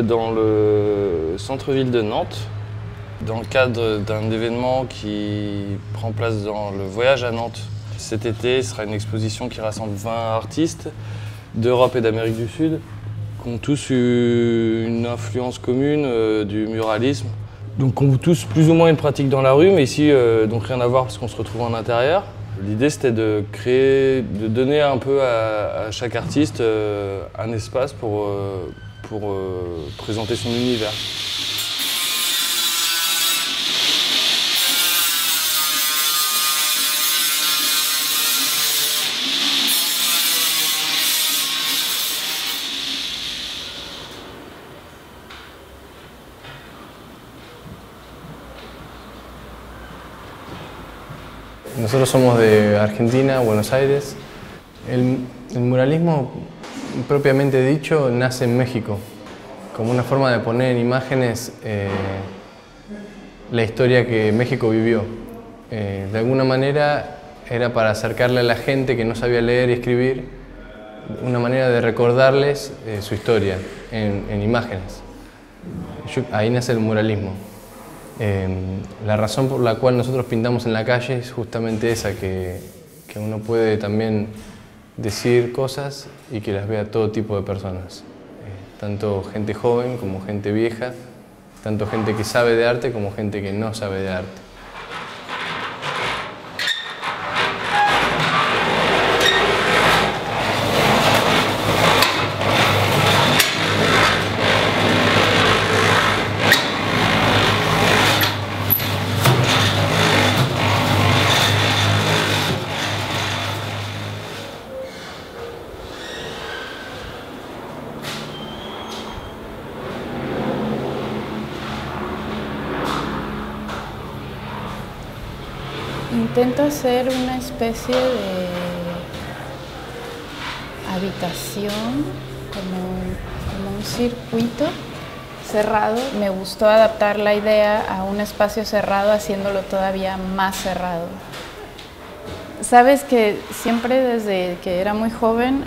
dans le centre-ville de Nantes, dans le cadre d'un événement qui prend place dans le Voyage à Nantes. Cet été, ce sera une exposition qui rassemble 20 artistes d'Europe et d'Amérique du Sud, qui ont tous eu une influence commune du muralisme. Donc ont tous plus ou moins une pratique dans la rue, mais ici, donc rien à voir parce qu'on se retrouve en intérieur. L'idée, c'était de créer, de donner un peu à chaque artiste un espace pour présenter son univers. Nosotros somos de Argentina, Buenos Aires. El muralismo, propiamente dicho, nace en México, como una forma de poner en imágenes la historia que México vivió. De alguna manera era para acercarle a la gente que no sabía leer y escribir, una manera de recordarles su historia en imágenes. Ahí nace el muralismo. La razón por la cual nosotros pintamos en la calle es justamente esa, que uno puede también decir cosas y que las vea todo tipo de personas. Tanto gente joven como gente vieja, tanto gente que sabe de arte como gente que no sabe de arte. Intento hacer una especie de habitación, como un circuito cerrado. Me gustó adaptar la idea a un espacio cerrado, haciéndolo todavía más cerrado. Sabes que siempre desde que era muy joven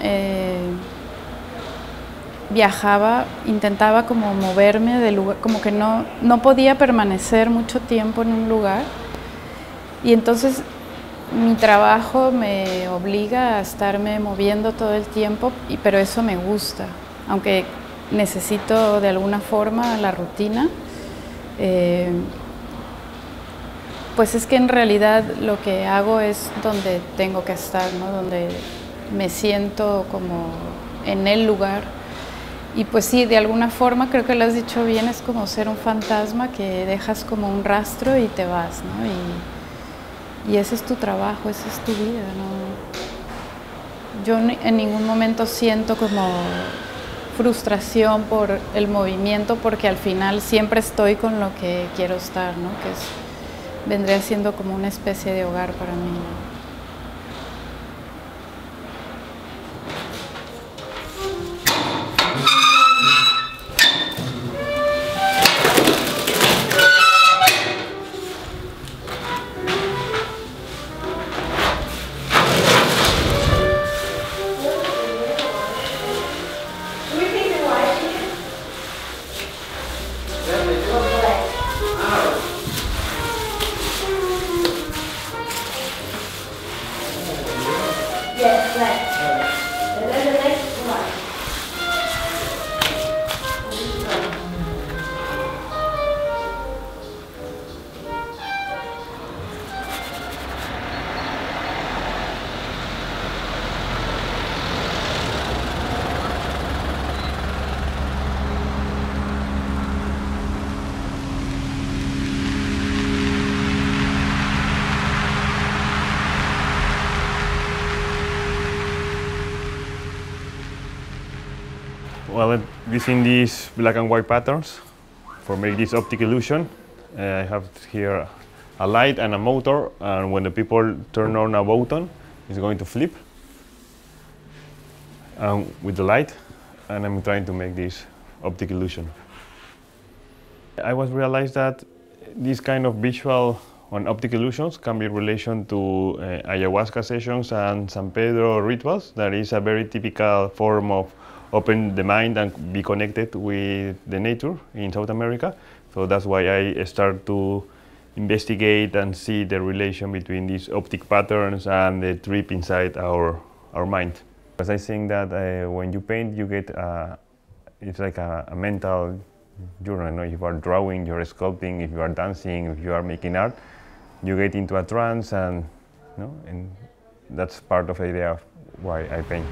viajaba, intentaba como moverme de lugar, como que no podía permanecer mucho tiempo en un lugar. Y entonces mi trabajo me obliga a estarme moviendo todo el tiempo, pero eso me gusta, aunque necesito de alguna forma la rutina. Pues es que en realidad lo que hago es donde tengo que estar, ¿no? Donde me siento como en el lugar. Y pues sí, de alguna forma, creo que lo has dicho bien, es como ser un fantasma que dejas como un rastro y te vas, ¿no? Y ese es tu trabajo, esa es tu vida, ¿no? Yo en ningún momento siento como frustración por el movimiento, porque al final siempre estoy con lo que quiero estar, ¿no? Vendría siendo como una especie de hogar para mí, ¿no? Yes, left. And then the next one. Well, using these black and white patterns for make this optic illusion, I have here a light and a motor, and when the people turn on a button, it's going to flip with the light, and I'm trying to make this optic illusion. I was realized that this kind of visual on optic illusions can be in relation to ayahuasca sessions and San Pedro rituals. That is a very typical form of open the mind and be connected with the nature in South America. So that's why I start to investigate and see the relation between these optic patterns and the trip inside our mind. Because I think that when you paint, you get it's like a mental journey. You know? If you are drawing, you're sculpting. If you are dancing, if you are making art, you get into a trance, and you know, and that's part of the idea of why I paint.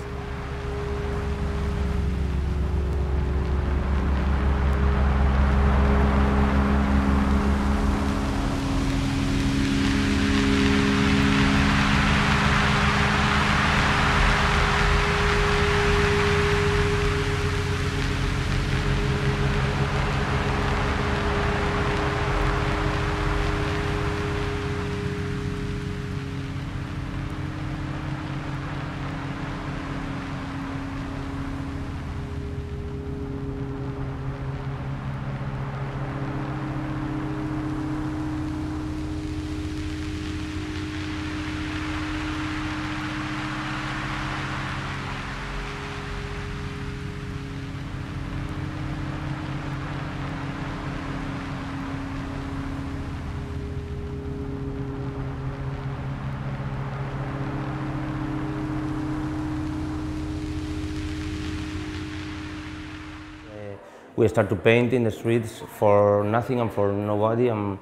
We start to paint in the streets for nothing and for nobody, and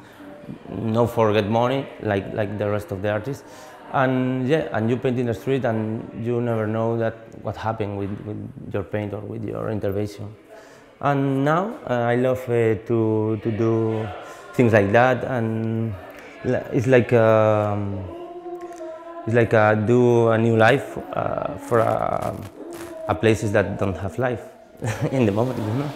no forget money like the rest of the artists. And yeah, and you paint in the street and you never know that what happened with your paint or with your intervention. And now I love to do things like that, and it's like do a new life for places that don't have life in the moment, you know.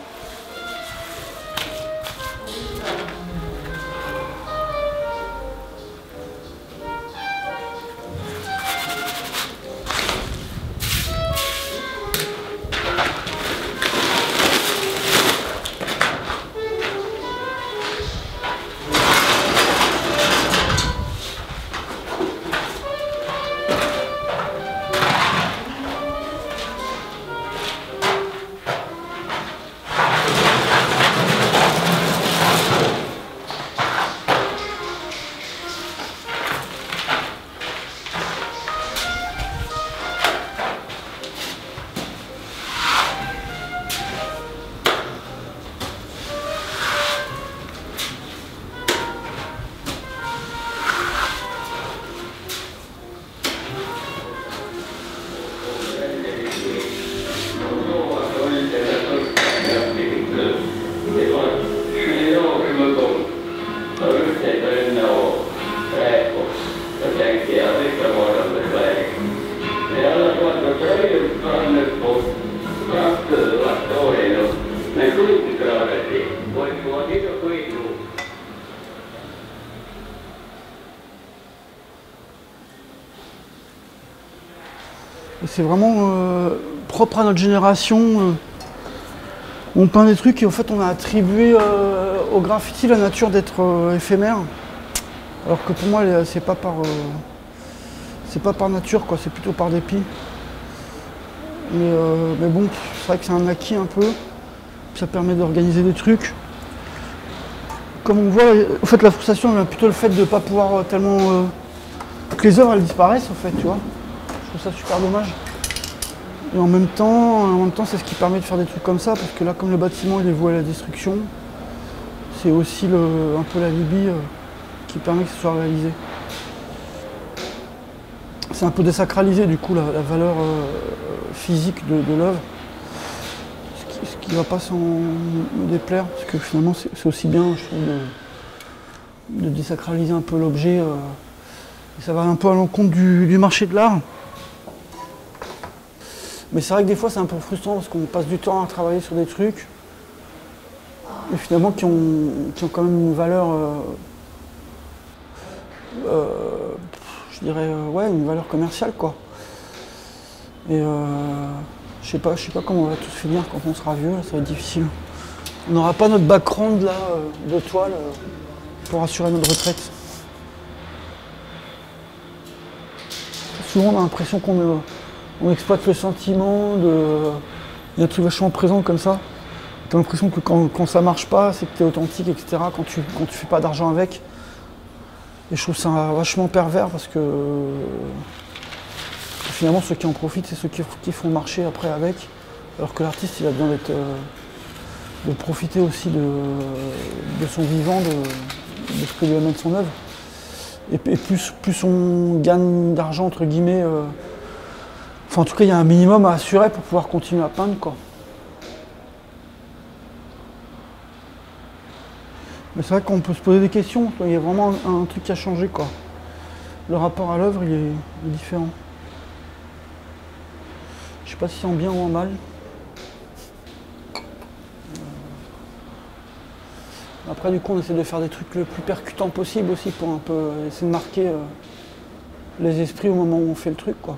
C'est vraiment propre à notre génération. On peint des trucs et en fait on a attribué au graffiti la nature d'être éphémère. Alors que pour moi c'est pas par nature, quoi, c'est plutôt par dépit. Mais bon, c'est vrai que c'est un acquis un peu. Ça permet d'organiser des trucs. Comme on voit, en fait la frustration vient plutôt le fait de ne pas pouvoir tellement que les œuvres elles disparaissent en fait, tu vois. Je trouve ça super dommage. Et en même temps c'est ce qui permet de faire des trucs comme ça, parce que là comme le bâtiment il est voué à la destruction, c'est aussi un peu la lubie qui permet que ce soit réalisé. C'est un peu désacralisé du coup la valeur physique de l'œuvre, ce qui ne va pas s'en déplaire, parce que finalement c'est aussi bien, je trouve, de désacraliser un peu l'objet, et ça va un peu à l'encontre du marché de l'art. Mais c'est vrai que des fois c'est un peu frustrant parce qu'on passe du temps à travailler sur des trucs et finalement qui ont quand même une valeur, je dirais, ouais, une valeur commerciale, quoi. Et je sais pas comment on va tous finir quand on sera vieux, là, ça va être difficile. On n'aura pas notre background là de toile pour assurer notre retraite. Souvent on a l'impression qu'on exploite le sentiment Il y a un truc vachement présent comme ça. T'as l'impression que quand ça marche pas, c'est que t'es authentique, etc. Quand tu fais pas d'argent avec. Et je trouve ça vachement pervers parce que finalement ceux qui en profitent, c'est ceux qui font marcher après avec. Alors que l'artiste, il a besoin de profiter aussi de son vivant, de ce que lui amène son œuvre. Et plus on gagne d'argent, entre guillemets, enfin en tout cas il y a un minimum à assurer pour pouvoir continuer à peindre, quoi. Mais c'est vrai qu'on peut se poser des questions, il y a vraiment un truc qui a changé, quoi. Le rapport à l'œuvre, il est différent. Je sais pas si c'est en bien ou en mal. Après, du coup, on essaie de faire des trucs le plus percutants possible aussi pour un peu essayer de marquer les esprits au moment où on fait le truc, quoi.